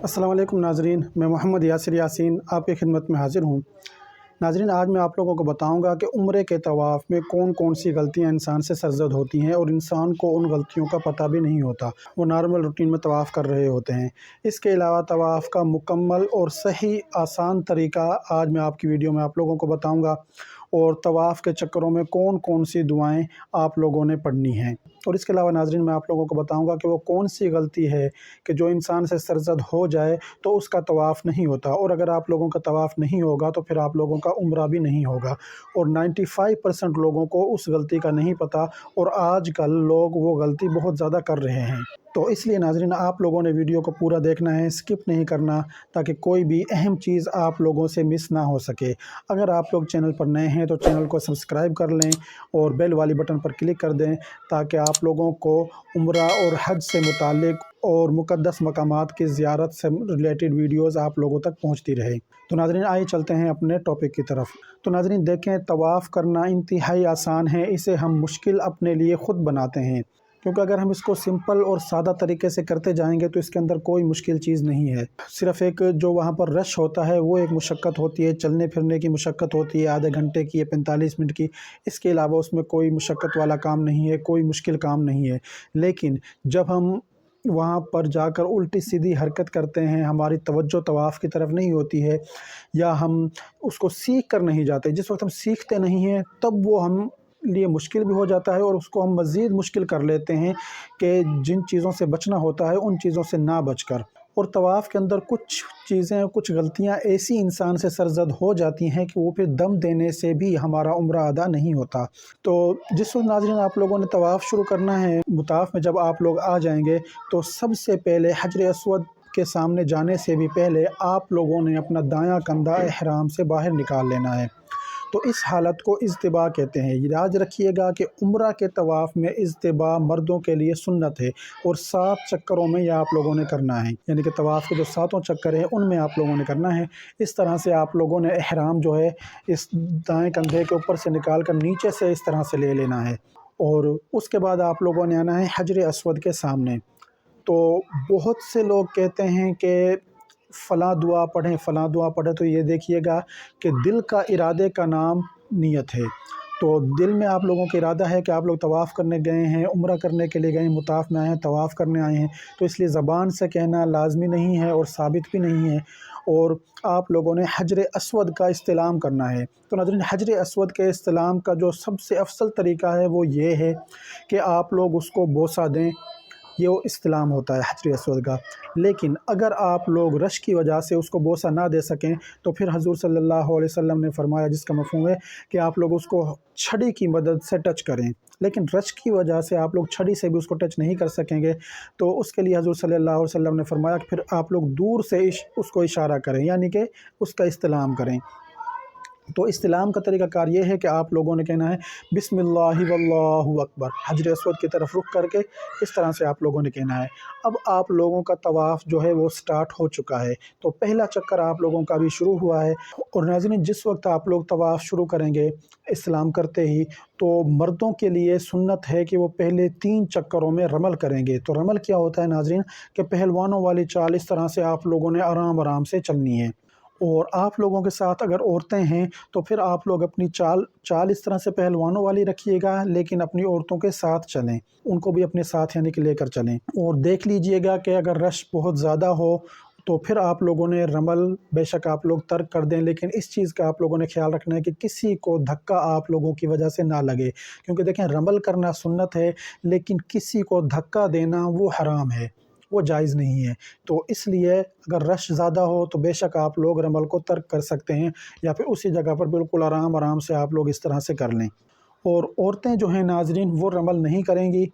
अस्सलाम वालेकुम नाजरीन, मैं मोहम्मद यासिर यासीन आपकी खिदमत में हाज़िर हूँ। नाजरीन, आज मैं आप लोगों को बताऊंगा कि उम्रे के तवाफ़ में कौन कौन सी गलतियां इंसान से सरज़द होती हैं और इंसान को उन गलतियों का पता भी नहीं होता। वो नॉर्मल रूटीन में तवाफ़ कर रहे होते हैं। इसके अलावा तवाफ़ का मुकम्मल और सही आसान तरीका आज मैं आपकी वीडियो में आप लोगों को बताऊँगा, और तवाफ़ के चक्करों में कौन कौन सी दुआएं आप लोगों ने पढ़नी हैं। और इसके अलावा नाज़रीन, मैं आप लोगों को बताऊंगा कि वो कौन सी गलती है कि जो इंसान से सरज़द हो जाए तो उसका तवाफ़ नहीं होता, और अगर आप लोगों का तवाफ़ नहीं होगा तो फिर आप लोगों का उम्रा भी नहीं होगा। और 95% लोगों को उस गलती का नहीं पता, और आजकल लोग वो गलती बहुत ज़्यादा कर रहे हैं। तो इसलिए नाज़रीन, आप लोगों ने वीडियो को पूरा देखना है, स्किप नहीं करना, ताकि कोई भी अहम चीज़ आप लोगों से मिस ना हो सके। अगर आप लोग चैनल पर नए हैं तो चैनल को सब्सक्राइब कर लें और बेल वाली बटन पर क्लिक कर दें, ताकि आप लोगों को उम्रा और हज से मुताल्लिक और मुक़द्दस मकामात की ज़ियारत से रिलेटेड वीडियोज़ आप लोगों तक पहुँचती रहे। तो नाज़रीन, आइए चलते हैं अपने टॉपिक की तरफ। तो नाज़रीन देखें, तवाफ़ करना इंतहाई आसान है, इसे हम मुश्किल अपने लिए ख़ुद बनाते हैं, क्योंकि अगर हम इसको सिंपल और सादा तरीके से करते जाएंगे तो इसके अंदर कोई मुश्किल चीज़ नहीं है। सिर्फ़ एक जो वहाँ पर रश होता है वो एक मुशक्क़त होती है, चलने फिरने की मुशक्क़त होती है, आधे घंटे की या 45 मिनट की। इसके अलावा उसमें कोई मुशक्क़त वाला काम नहीं है, कोई मुश्किल काम नहीं है। लेकिन जब हम वहाँ पर जाकर उल्टी सीधी हरकत करते हैं, हमारी तवज्जो तवाफ़ की तरफ नहीं होती है, या हम उसको सीख कर नहीं जाते, जिस वक्त हम सीखते नहीं हैं तब वो हम लिए मुश्किल भी हो जाता है, और उसको हम मज़ीद मुश्किल कर लेते हैं कि जिन चीज़ों से बचना होता है उन चीज़ों से ना बचकर। और तवाफ़ के अंदर कुछ चीज़ें, कुछ गलतियां ऐसी इंसान से सरज़द हो जाती हैं कि वो फिर दम देने से भी हमारा उम्रा अदा नहीं होता। तो जिस वक्त नाज़रीन आप लोगों ने तवाफ़ शुरू करना है, मुताफ़ में जब आप लोग आ जाएंगे तो सबसे पहले हजर अस्वद के सामने जाने से भी पहले आप लोगों ने अपना दायां कंधा एहराम से बाहर निकाल लेना है। तो इस हालत को इज़्तिबा कहते हैं। याद रखिएगा कि उम्रा के तवाफ़ में इज़्तिबा मर्दों के लिए सुन्नत है, और 7 चक्करों में यह आप लोगों ने करना है, यानी कि तवाफ़ के जो 7 चक्कर हैं उनमें आप लोगों ने करना है। इस तरह से आप लोगों ने एहराम जो है इस दाएं कंधे के ऊपर से निकाल कर नीचे से इस तरह से ले लेना है, और उसके बाद आप लोगों ने आना है हजर अस्वद के सामने। तो बहुत से लोग कहते हैं कि फ़लाँ दुआ पढ़ें, फ़लाँ दुआ पढ़ें, तो ये देखिएगा कि दिल का इरादे का नाम नियत है। तो दिल में आप लोगों का इरादा है कि आप लोग तवाफ़ करने गए हैं, उम्रा करने के लिए गए हैं, मुताफ़ में आए हैं, तवाफ़ करने आए हैं, तो इसलिए ज़बान से कहना लाज़मी नहीं है और साबित भी नहीं है। और आप लोगों ने हजर अस्वद का इस्तिलाम करना है। तो नाज़रीन, हजर अस्वद के इस्तिलाम का जो सबसे अफसल तरीका है वो ये है कि आप लोग उसको बोसा दें, ये वो इस्तिलाम होता है हजर अस्वद का। लेकिन अगर आप लोग रश की वजह से उसको बोसा ना दे सकें तो फिर हजूर सल्लल्लाहु अलैहि वसल्लम ने फरमाया, जिसका मफ़हूम है कि आप लोग उसको छड़ी की मदद से टच करें। लेकिन रश की वजह से आप लोग छड़ी से भी उसको टच नहीं कर सकेंगे, तो उसके लिए हजूर सल्लल्लाहु अलैहि वसल्लम ने फरमाया कि फिर आप लोग दूर से उसको इशारा करें, यानी कि उसका इस्तिलाम करें। तो इस्तिलाम का तरीक़ाकार ये है कि आप लोगों ने कहना है बिस्मिल्लाहि वल्लाहु अकबर, हजर अस्वद की तरफ रुख करके इस तरह से आप लोगों ने कहना है। अब आप लोगों का तवाफ़ जो है वो स्टार्ट हो चुका है, तो पहला चक्कर आप लोगों का भी शुरू हुआ है। और नाज़रीन, जिस वक्त आप लोग तवाफ़ शुरू करेंगे इस्लाम करते ही, तो मर्दों के लिए सुन्नत है कि वो पहले 3 चक्करों में रमल करेंगे। तो रमल क्या होता है नाज़रीन, कि पहलवानों वाली चाल इस तरह से आप लोगों ने आराम आराम से चलनी है। और आप लोगों के साथ अगर औरतें हैं तो फिर आप लोग अपनी चाल इस तरह से पहलवानों वाली रखिएगा, लेकिन अपनी औरतों के साथ चलें, उनको भी अपने साथ यानी कि लेकर चलें। और देख लीजिएगा कि अगर रश बहुत ज़्यादा हो तो फिर आप लोगों ने रमल बेशक आप लोग तर्क कर दें, लेकिन इस चीज़ का आप लोगों ने ख्याल रखना है कि किसी को धक्का आप लोगों की वजह से ना लगे, क्योंकि देखें, रमल करना सुन्नत है, लेकिन किसी को धक्का देना वो हराम है, वो जायज़ नहीं है। तो इसलिए अगर रश ज़्यादा हो तो बेशक आप लोग रमल को तर्क कर सकते हैं, या फिर उसी जगह पर बिल्कुल आराम आराम से आप लोग इस तरह से कर लें। और औरतें जो हैं नाज़रीन, वो रमल नहीं करेंगी,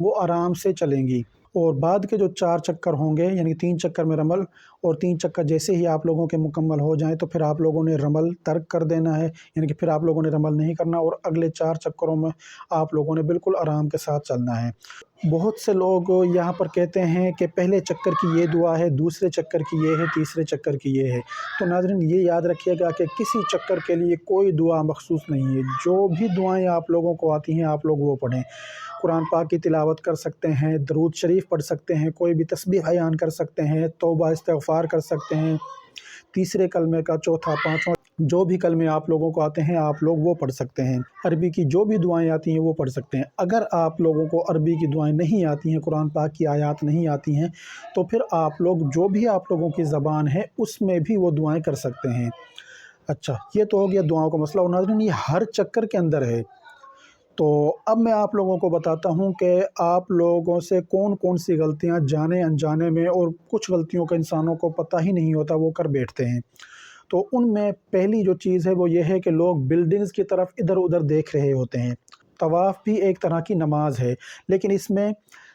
वो आराम से चलेंगी। और बाद के जो 4 चक्कर होंगे, यानी 3 चक्कर में रमल, और 3 चक्कर जैसे ही आप लोगों के मुकम्मल हो जाएँ तो फिर आप लोगों ने रमल तर्क कर देना है, यानी कि फिर आप लोगों ने रमल नहीं करना, और अगले 4 चक्करों में आप लोगों ने बिल्कुल आराम के साथ चलना है। बहुत سے لوگ یہاں پر کہتے ہیں کہ پہلے چکر کی یہ دعا ہے، دوسرے چکر کی یہ ہے، تیسرے چکر کی یہ ہے۔ تو ناظرین یہ یاد رکھیے گا کہ کسی چکر کے لیے کوئی دعا مخصوص نہیں ہے۔ جو بھی دعائیں آپ لوگوں کو آتی ہیں آپ لوگ وہ پڑھیں۔ قرآن پاک کی تلاوت کر سکتے ہیں، درود شریف پڑھ سکتے ہیں، کوئی بھی تسبیح بیان کر سکتے ہیں، توبہ استغفار کر سکتے ہیں، تیسرے کلمے کا، چوتھا، پانچواں، جو بھی کلمے آپ لوگوں کو آتے ہیں آپ لوگ وہ پڑھ سکتے ہیں۔ عربی کی جو بھی دعائیں آتی ہیں وہ پڑھ سکتے ہیں۔ اگر آپ لوگوں کو عربی کی دعائیں نہیں آتی ہیں، قرآن پاک کی آیات نہیں آتی ہیں، تو پھر آپ لوگ جو بھی آپ لوگوں کی زبان ہے اس میں بھی وہ دعائیں کر سکتے ہیں۔ اچھا، یہ تو ہو گیا دعاؤں کا مسئلہ، اور ناظرین یہ ہر چکر کے اندر ہے۔ تو اب میں آپ لوگوں کو بتاتا ہوں کہ آپ لوگوں سے کون کون سی غلطیاں جانے انجانے میں، اور کچھ غلطیوں کا انسانوں کو پتہ ہی نہیں ہوتا وہ کر بیٹھتے ہیں۔ تو ان میں پہلی جو چیز ہے وہ یہ ہے کہ لوگ بلڈنگز کی طرف ادھر ادھر دیکھ رہے ہوتے ہیں۔ طواف بھی ایک طرح کی نماز ہے، لیکن اس میں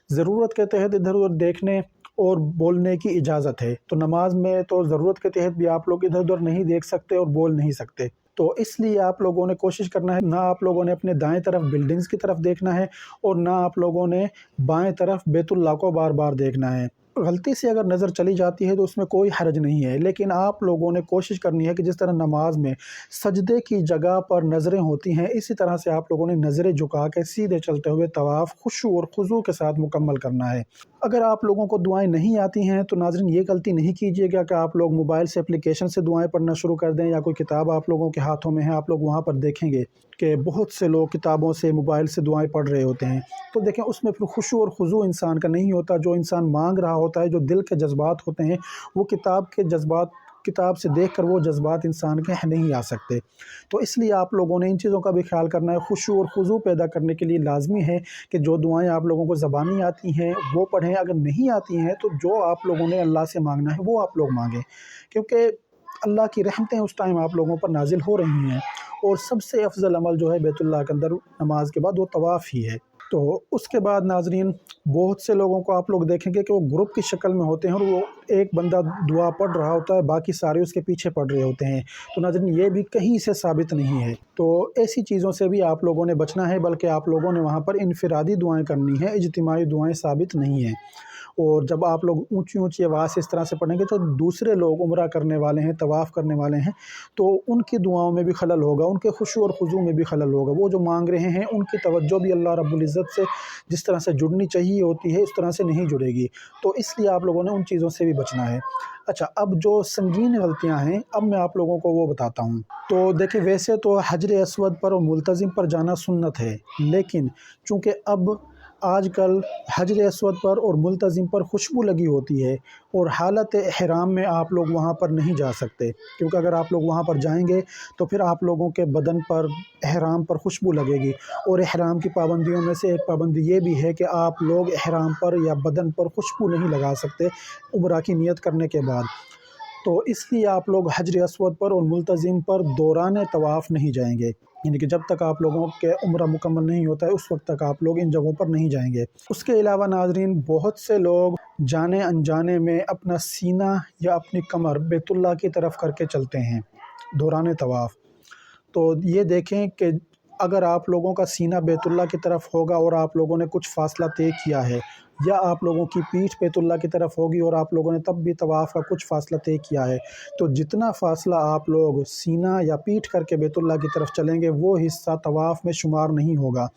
ضرورت کے تحت ادھر ادھر دیکھنے اور بولنے کی اجازت ہے۔ تو نماز میں تو ضرورت کے تحت بھی آپ لوگ ادھر ادھر نہیں دیکھ سکتے اور بول نہیں سکتے۔ تو اس لیے آپ لوگوں نے کوشش کرنا ہے، نہ آپ لوگوں نے اپنے دائیں طرف بلڈنگز کی طرف دیکھنا ہے، اور نہ آپ لوگوں نے بائیں طرف بیت اللہ کو بار بار دیکھنا ہے۔ غلطی سے اگر نظر چلی جاتی ہے تو اس میں کوئی حرج نہیں ہے، لیکن آپ لوگوں نے کوشش کرنی ہے کہ جس طرح نماز میں سجدے کی جگہ پر نظریں ہوتی ہیں، اسی طرح سے آپ لوگوں نے نظریں جھکا کے سیدھے چلتے ہوئے طواف خشوع اور خضوع کے ساتھ مکمل کرنا ہے۔ اگر آپ لوگوں کو دعائیں نہیں آتی ہیں تو ناظرین یہ غلطی نہیں کیجیے گا کہ آپ لوگ موبائل سے اپلیکیشن سے دعائیں پڑھنا شروع کر دیں، یا کوئی کتاب آپ لوگوں کے ہاتھوں میں ہے، آپ لوگ وہاں پر دیکھیں گے کہ بہت سے لوگ کتابوں سے، موبائل سے دعائیں پڑھ رہے ہوتے ہیں۔ تو دیکھیں اس میں پھر خشوع اور خضوع انسان کا نہیں ہوتا۔ جو انسان مانگ رہا ہوتا ہے، جو دل کے جذبات ہوتے ہیں، وہ کتاب سے دیکھ کر وہ جذبات انسان کے نہیں آ سکتے۔ تو اس لیے آپ لوگوں نے ان چیزوں کا بھی خیال کرنا ہے۔ خشوع اور خضوع پیدا کرنے کے لیے لازمی ہے کہ جو دعائیں آپ لوگوں کو زبانی آتی ہیں وہ پڑھیں، اگر نہیں آتی ہیں تو جو آپ لوگوں نے اللہ سے مانگنا ہے وہ آپ لوگ مانگیں، کیونکہ اللہ کی رحمتیں اس ٹائم آپ لوگوں پر نازل ہو رہی ہیں، اور سب سے افضل عمل جو ہے بیت اللہ کے اندر نماز کے بعد وہ طواف ہی ہے۔ تو اس کے بعد ناظرین بہت سے لوگوں کو آپ لوگ دیکھیں گے کہ وہ گروپ کی شکل میں ہوتے ہیں، اور وہ ایک بندہ دعا پڑھ رہا ہوتا ہے، باقی سارے اس کے پیچھے پڑھ رہے ہوتے ہیں۔ تو ناظرین یہ بھی کہیں سے ثابت نہیں ہے۔ تو ایسی چیزوں سے بھی آپ لوگوں نے بچنا ہے، بلکہ آپ لوگوں نے وہاں پر انفرادی دعائیں کرنی ہیں، اجتماعی دعائیں ثابت نہیں ہیں۔ اور جب آپ لوگ اونچی اونچی آواز سے اس طرح سے پڑھیں گے تو دوسرے لوگ عمرہ کرنے والے ہیں، طواف کرنے والے ہیں، تو ان کی دعاؤں میں بھی خلل ہوگا، ان کے خشوع اور خضوع میں بھی خلل ہوگا۔ وہ جو مانگ رہے ہیں ان کی توجہ بھی اللہ رب العزت سے جس طرح سے جڑنی چاہیے ہوتی ہے اس طرح سے نہیں جڑے گی۔ تو اس لیے آپ لوگوں نے ان چیزوں سے بھی بچنا ہے۔ اچھا، اب جو سنگین غلطیاں ہیں اب میں آپ لوگوں کو وہ بتاتا ہوں۔ تو دیکھیں ویسے تو حجر اسود پر اور ملتزم پر جانا سنت ہے، لیکن چونکہ اب آج کل حجر اسود پر اور ملتزم پر خوشبو لگی ہوتی ہے، اور حالت احرام میں آپ لوگ وہاں پر نہیں جا سکتے، کیونکہ اگر آپ لوگ وہاں پر جائیں گے تو پھر آپ لوگوں کے بدن پر، احرام پر خوشبو لگے گی۔ اور احرام کی پابندیوں میں سے ایک پابندی یہ بھی ہے کہ آپ لوگ احرام پر یا بدن پر خوشبو نہیں لگا سکتے عمرہ کی نیت کرنے کے بعد۔ تو اس لیے آپ لوگ حجر اسود پر اور ملتزم پر دوران طواف نہیں جائیں گے، یعنی کہ جب تک آپ لوگوں کے عمرہ مکمل نہیں ہوتا ہے اس وقت تک آپ لوگ ان جگہوں پر نہیں جائیں گے۔ اس کے علاوہ ناظرین بہت سے لوگ جانے انجانے میں اپنا سینہ یا اپنی کمر بیت اللہ کی طرف کر کے چلتے ہیں دوران طواف۔ تو یہ دیکھیں کہ اگر آپ لوگوں کا سینہ بیت اللہ کی طرف ہوگا اور آپ لوگوں نے کچھ فاصلہ طے کیا ہے، یا آپ لوگوں کی پیٹھ بیت اللہ کی طرف ہوگی اور آپ لوگوں نے تب بھی طواف کا کچھ فاصلہ طے کیا ہے، تو جتنا فاصلہ آپ لوگ سینہ یا پیٹھ کر کے بیت اللہ کی طرف چلیں گے وہ حصہ طواف میں شمار نہیں ہوگا۔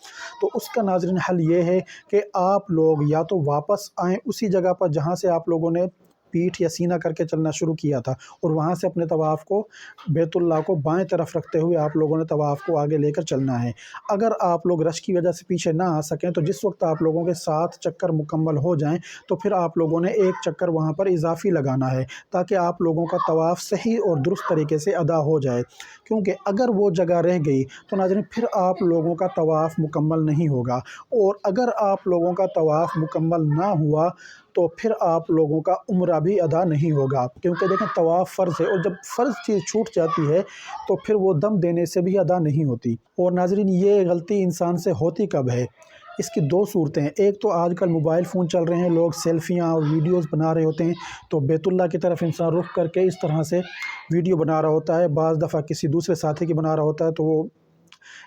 تو اس کا ناظرین حل یہ ہے کہ آپ لوگ یا تو واپس آئیں اسی جگہ پر جہاں سے آپ لوگوں نے پیٹھ یا سینہ کر کے چلنا شروع کیا تھا، اور وہاں سے اپنے طواف کو، بیت اللہ کو بائیں طرف رکھتے ہوئے آپ لوگوں نے طواف کو آگے لے کر چلنا ہے۔ اگر آپ لوگ رش کی وجہ سے پیچھے نہ آ سکیں تو جس وقت آپ لوگوں کے 7 چکر مکمل ہو جائیں تو پھر آپ لوگوں نے ایک چکر وہاں پر اضافی لگانا ہے، تاکہ آپ لوگوں کا طواف صحیح اور درست طریقے سے ادا ہو جائے، کیونکہ اگر وہ جگہ رہ گئی تو ناظرین پھر آپ لوگوں کا طواف مکمل نہیں ہوگا، اور اگر آپ لوگوں کا طواف مکمل نہ ہوا تو پھر آپ لوگوں کا عمرہ بھی ادا نہیں ہوگا، کیونکہ دیکھیں طواف فرض ہے، اور جب فرض چیز چھوٹ جاتی ہے تو پھر وہ دم دینے سے بھی ادا نہیں ہوتی۔ اور ناظرین یہ غلطی انسان سے ہوتی کب ہے؟ اس کی 2 صورتیں ہیں۔ ایک تو آج کل موبائل فون چل رہے ہیں، لوگ سیلفیاں اور ویڈیوز بنا رہے ہوتے ہیں، تو بیت اللہ کی طرف انسان رخ کر کے اس طرح سے ویڈیو بنا رہا ہوتا ہے، بعض دفعہ کسی دوسرے ساتھی کی بنا رہا ہوتا ہے، تو وہ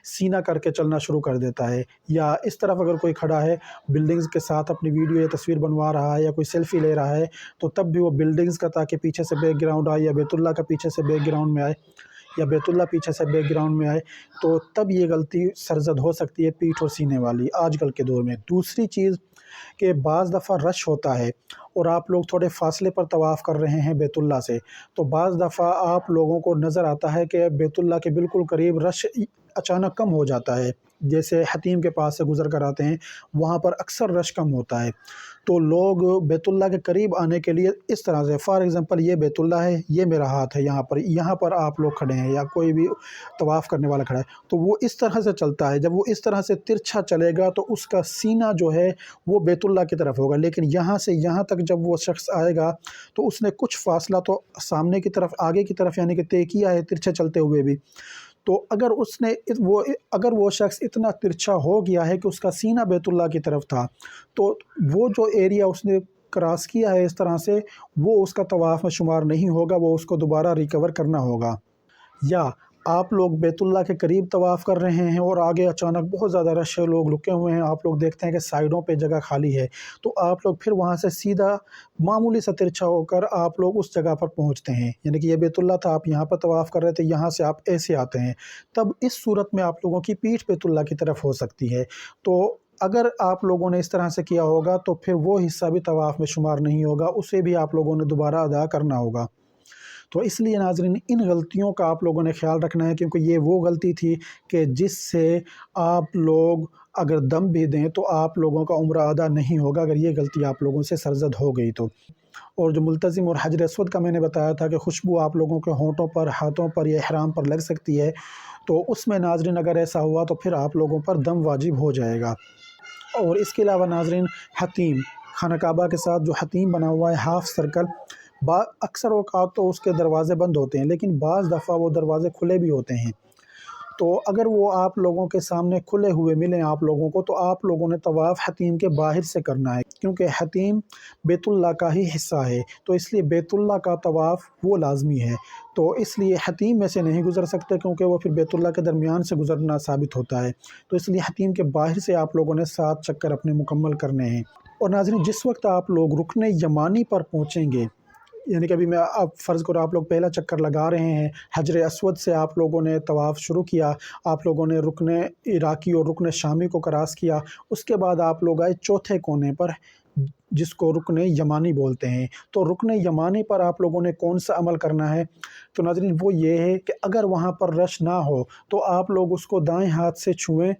सीना करके चलना शुरू कर देता है। या इस तरफ अगर कोई खड़ा है बिल्डिंग्स के साथ अपनी वीडियो या तस्वीर बनवा रहा है या कोई सेल्फी ले रहा है, तो तब भी वो बिल्डिंग्स का ताकि पीछे से बैकग्राउंड आए या बैतुल्लाह का पीछे से बैकग्राउंड में आए या बैतुल्लाह पीछे से बैकग्राउंड में आए, तो तब ये गलती सरजद हो सकती है पीठ और सीने वाली आजकल के दौर में। दूसरी चीज़ कि बाज़ दफ़ा रश होता है और आप लोग थोड़े फ़ासले पर तवाफ़ कर रहे हैं बैतुल्लाह से, तो बाज़ दफ़ा आप लोगों को नज़र आता है कि बैतुल्लाह के बिल्कुल करीब रश अचानक कम हो जाता है। जैसे हतीम के पास से गुज़र कर आते हैं, वहाँ पर अक्सर रश कम होता है, तो लोग बैतुल्लाह के करीब आने के लिए इस तरह से, फ़ॉर एग्ज़ाम्पल ये बैतुल्लाह है, ये मेरा हाथ है यहाँ पर आप लोग खड़े हैं या कोई भी तवाफ़ करने वाला खड़ा है, तो वो इस तरह से चलता है। जब वो इस तरह से तिरछा चलेगा तो उसका सीना जो है वो बैतुल्लाह की तरफ होगा, लेकिन यहाँ से यहाँ तक जब वो शख्स आएगा तो उसने कुछ फ़ासला तो सामने की तरफ, आगे की तरफ यानी कि तय किया है तिरछे चलते हुए भी। तो अगर वो शख्स इतना तिरछा हो गया है कि उसका सीना बैतुल्लाह की तरफ था, तो वो जो एरिया उसने क्रॉस किया है इस तरह से, वो उसका तवाफ़ में शुमार नहीं होगा, वो उसको दोबारा रिकवर करना होगा। या आप लोग बैतुल्लाह के करीब तवाफ़ कर रहे हैं और आगे अचानक बहुत ज़्यादा रश है, लोग रुके हुए हैं, आप लोग देखते हैं कि साइडों पे जगह खाली है, तो आप लोग फिर वहाँ से सीधा मामूली सा तिरछा होकर आप लोग उस जगह पर पहुँचते हैं। यानी कि ये बैतुल्लाह था, आप यहाँ पर तवाफ़ कर रहे थे, यहाँ से आप ऐसे आते हैं, तब इस सूरत में आप लोगों की पीठ बैतुल्लाह की तरफ हो सकती है। तो अगर आप लोगों ने इस तरह से किया होगा तो फिर वो हिस्सा भी तवाफ़ में शुमार नहीं होगा, उसे भी आप लोगों ने दोबारा अदा करना होगा। तो इसलिए नाज़रीन, इन गलतियों का आप लोगों ने ख़्याल रखना है, क्योंकि ये वो गलती थी कि जिससे आप लोग अगर दम भी दें तो आप लोगों का उम्र अदा नहीं होगा, अगर ये गलती आप लोगों से सरज़द हो गई तो। और जो मुल्तज़िम और हजर अस्वद का मैंने बताया था कि खुशबू आप लोगों के होंठों पर, हाथों पर या इहराम पर लग सकती है, तो उसमें नाज़रीन अगर ऐसा हुआ तो फिर आप लोगों पर दम वाजिब हो जाएगा। और इसके अलावा नाज़रीन, हतीम, खाना काबा के साथ जो हतीम बना हुआ है हाफ़ सर्कल, अक्सर औक़ात तो उसके दरवाज़े बंद होते हैं, लेकिन बाज़ दफ़ा वो दरवाज़े खुले भी होते हैं। तो अगर वो आप लोगों के सामने खुले हुए मिलें आप लोगों को, तो आप लोगों ने तवाफ़ हतीम के बाहर से करना है, क्योंकि हतीम बैतुल्लाह का ही हिस्सा है, तो इसलिए बैतुल्लाह का तवाफ़ वो लाज़मी है। तो इसलिए हतीम में से नहीं गुज़र सकते, क्योंकि वो फिर बैतुल्लाह के दरमियान से गुज़रना साबित होता है। तो इसलिए हतीम के बाहर से आप लोगों ने 7 चक्कर अपने मुकम्मल करने हैं। और नाज़रीन, जिस वक्त आप लोग रुकने यमानी पर पहुँचेंगे, यानी कि अभी मैं आप फ़र्ज़ करो आप लोग पहला चक्कर लगा रहे हैं, हजर अस्वद से आप लोगों ने तवाफ़ शुरू किया, आप लोगों ने रुकने इराकी और रुकने शामी को क्रॉस किया, उसके बाद आप लोग आए चौथे कोने पर जिसको रुकने यमानी बोलते हैं। तो रुकने यमानी पर आप लोगों ने कौन सा अमल करना है? तो नाज़रीन, वो ये है कि अगर वहाँ पर रश ना हो तो आप लोग उसको दाएँ हाथ से छुएँ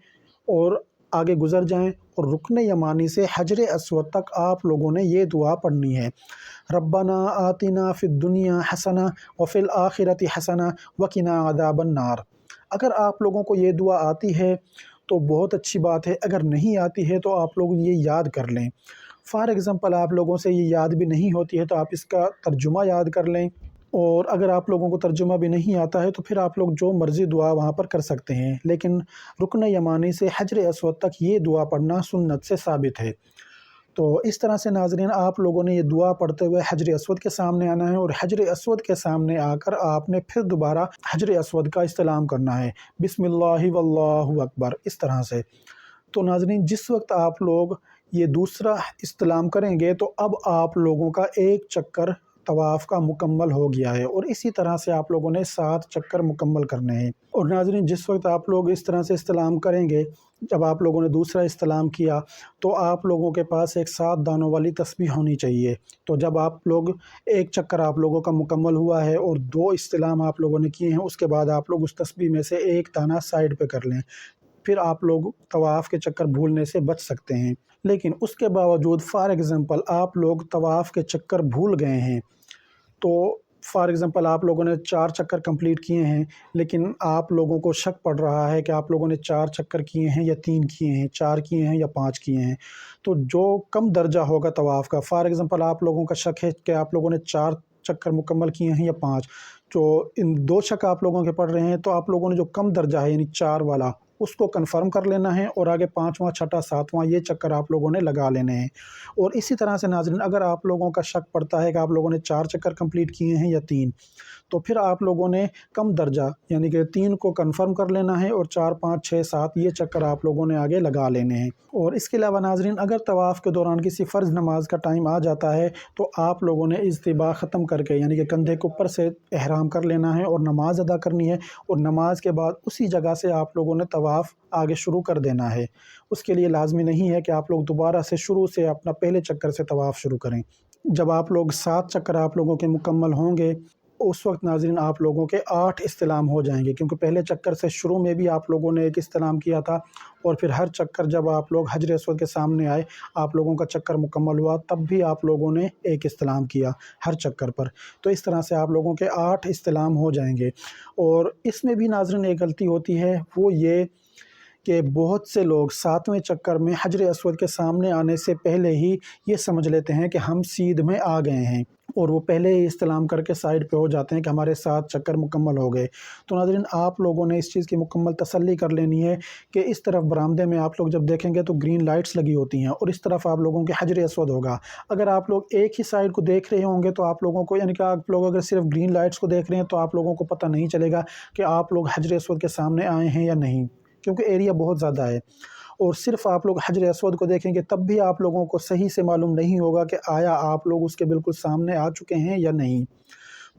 और आगे गुज़र जाएँ, और रुकने यमानी से हजर अस्वद तक आप लोगों ने ये दुआ पढ़नी है, रब्बना आतिना फ़िद दुनिया हसना व फ़िल आखिरति हसना व क़िना अज़ाबन नार। अगर आप लोगों को ये दुआ आती है तो बहुत अच्छी बात है, अगर नहीं आती है तो आप लोग ये याद कर लें। फ़ॉर एग्ज़ाम्पल, आप लोगों से ये याद भी नहीं होती है तो आप इसका तर्जुमा याद कर लें, और अगर आप लोगों को तर्जुमा भी नहीं आता है तो फिर आप लोग जो मर्ज़ी दुआ वहाँ पर कर सकते हैं, लेकिन रुकन यमानी से हजर अस्वद तक ये दुआ पढ़ना सुन्नत से साबित है। तो इस तरह से नाज़रीन, आप लोगों ने ये दुआ पढ़ते हुए हजर अस्वद के सामने आना है, और हजर अस्वद के सामने आकर आपने फिर दोबारा हजर अस्वद का इस्तिलाम करना है, बिस्मिल्लाहि वल्लाहु अकबर, इस तरह से। तो नाज़रीन, जिस वक्त आप लोग ये दूसरा इस्तिलाम करेंगे तो अब आप लोगों का एक चक्कर तवाफ़ का मुकम्मल हो गया है, और इसी तरह से आप लोगों ने 7 चक्कर मुकम्मल करने हैं। और नाज़रीन, जिस वक्त आप लोग इस तरह से इस्तिलाम करेंगे, जब आप लोगों ने दूसरा इस्तिलाम किया तो आप लोगों के पास एक 7 दानों वाली तस्बीह होनी चाहिए। तो जब आप लोग एक चक्कर आप लोगों का मुकम्मल हुआ है और 2 इस्तिलाम आप लोगों ने किए हैं, उसके बाद आप लोग उस तस्बीह में से एक दाना साइड पे कर लें, फिर आप लोग तवाफ़ के चक्कर भूलने से बच सकते हैं। लेकिन उसके बावजूद फ़ॉर एग्ज़ाम्पल आप लोग तवाफ़ के चक्कर भूल गए हैं, तो फ़ॉर एग्ज़ाम्पल आप लोगों ने 4 चक्कर कंप्लीट किए हैं, लेकिन आप लोगों को शक पड़ रहा है कि आप लोगों ने 4 चक्कर किए हैं या 3 किए हैं, 4 किए हैं या 5 किए हैं। तो जो कम दर्जा होगा तवाफ़ का, फ़ॉर एग्ज़ाम्पल आप लोगों का शक है कि आप लोगों ने 4 चक्कर मुकम्मल किए हैं या 5, तो इन 2 शक आप लोगों के पड़ रहे हैं, तो आप लोगों ने जो कम दर्जा है यानी 4 वाला, उसको कंफर्म कर लेना है और आगे 5वां, छठा, 7वां ये चक्कर आप लोगों ने लगा लेने हैं। और इसी तरह से नाज़रीन, अगर आप लोगों का शक पड़ता है कि आप लोगों ने 4 चक्कर कंप्लीट किए हैं या 3, तो फिर आप लोगों ने कम दर्जा यानी कि 3 को कंफर्म कर लेना है और 4, 5, 6, 7 ये चक्कर आप लोगों ने आगे लगा लेने हैं। और इसके अलावा नाज़रीन, अगर तवाफ़ के दौरान किसी फ़र्ज़ नमाज का टाइम आ जाता है तो आप लोगों ने इज्तिबा ख़त्म करके यानी कि कंधे के ऊपर से एहराम कर लेना है और नमाज अदा करनी है, और नमाज के बाद उसी जगह से आप लोगों ने तवाफ़ आगे शुरू कर देना है। उसके लिए लाज़मी नहीं है कि आप लोग दोबारा से शुरू से अपना पहले चक्कर से तवाफ़ शुरू करें। जब आप लोग 7 चक्कर आप लोगों के मुकम्मल होंगे, उस वक़्त नाज़रीन आप लोगों के 8 इस्तिलाम हो जाएँगे, क्योंकि पहले चक्कर से शुरू में भी आप लोगों ने एक इस्तिलाम किया था, और फिर हर चक्कर जब आप लोग हजर अस्वद के सामने आए, आप लोगों का चक्कर मुकम्मल हुआ, तब भी आप लोगों ने एक इस्तिलाम किया हर चक्कर पर। तो इस तरह से आप लोगों के 8 इस्तिलाम हो जाएँगे। और इसमें भी नाज़रीन एक गलती होती है, वो ये कि बहुत से लोग 7वें चक्कर में हजर अस्वद के सामने आने से पहले ही ये समझ लेते हैं कि हम सीध में आ गए हैं, और वो पहले ही इस्तिलाम करके साइड पे हो जाते हैं कि हमारे 7 चक्कर मुकम्मल हो गए। तो नाज़रीन, आप लोगों ने इस चीज़ की मुकम्मल तसल्ली कर लेनी है कि इस तरफ बरामदे में आप लोग जब देखेंगे तो ग्रीन लाइट्स लगी होती हैं, और इस तरफ आप लोगों के हजर अस्वद होगा। अगर आप लोग एक ही साइड को देख रहे होंगे तो आप लोगों को, यानी कि आप लोग अगर सिर्फ ग्रीन लाइट्स को देख रहे हैं, तो आप लोगों को पता नहीं चलेगा कि आप लोग हजर अस्वद के सामने आए हैं या नहीं, क्योंकि एरिया बहुत ज़्यादा है। और सिर्फ़ आप लोग हजर अस्वद को देखेंगे तब भी आप लोगों को सही से मालूम नहीं होगा कि आया आप लोग उसके बिल्कुल सामने आ चुके हैं या नहीं।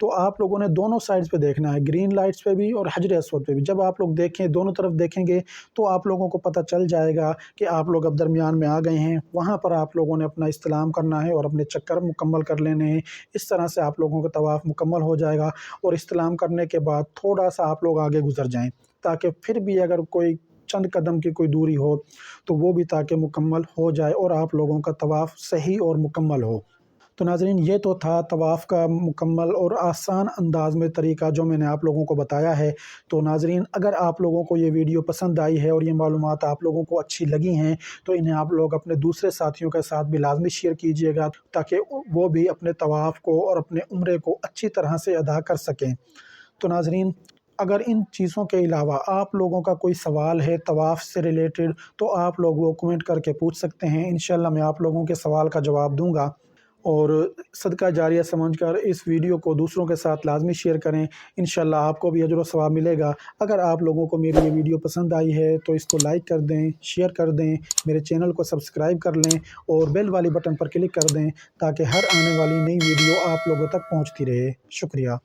तो आप लोगों ने दोनों साइड्स पे देखना है, ग्रीन लाइट्स पे भी और हजर अस्वद पे भी। जब आप लोग देखें, दोनों तरफ देखेंगे, तो आप लोगों को पता चल जाएगा कि आप लोग अब दरमियान में आ गए हैं। वहाँ पर आप लोगों ने अपना इस्तिलाम करना है और अपने चक्कर मुकम्मल कर लेने हैं। इस तरह से आप लोगों का तवाफ़ मुकम्मल हो जाएगा, और इस्तिलाम करने के बाद थोड़ा-सा आप लोग आगे गुज़र जाएँ, ताकि फिर भी अगर कोई चंद कदम की कोई दूरी हो, तो वो भी ताकि मुकम्मल हो जाए और आप लोगों का तवाफ़ सही और मुकम्मल हो। तो नाज़रीन, ये तो था तवाफ़ का मुकम्मल और आसान अंदाज़ में तरीका जो मैंने आप लोगों को बताया है। तो नाज़रीन, अगर आप लोगों को ये वीडियो पसंद आई है और ये मालूमात आप लोगों को अच्छी लगी हैं, तो इन्हें आप लोग अपने दूसरे साथियों के साथ भी लाज़मी शेयर कीजिएगा, ताकि वो भी अपने तवाफ़ को और अपने उम्रे को अच्छी तरह से अदा कर सकें। तो नाज़रीन, अगर इन चीज़ों के अलावा आप लोगों का कोई सवाल है तवाफ़ से रिलेटेड, तो आप लोग वो कमेंट करके पूछ सकते हैं। इंशाअल्लाह मैं आप लोगों के सवाल का जवाब दूँगा। और सदका जारिया समझकर इस वीडियो को दूसरों के साथ लाज़मी शेयर करें। इंशाअल्लाह आपको भी अजर व सवाब मिलेगा। अगर आप लोगों को मेरी ये वीडियो पसंद आई है तो इसको लाइक कर दें, शेयर कर दें, मेरे चैनल को सब्सक्राइब कर लें और बेल वाली बटन पर क्लिक कर दें, ताकि हर आने वाली नई वीडियो आप लोगों तक पहुँचती रहे। शुक्रिया।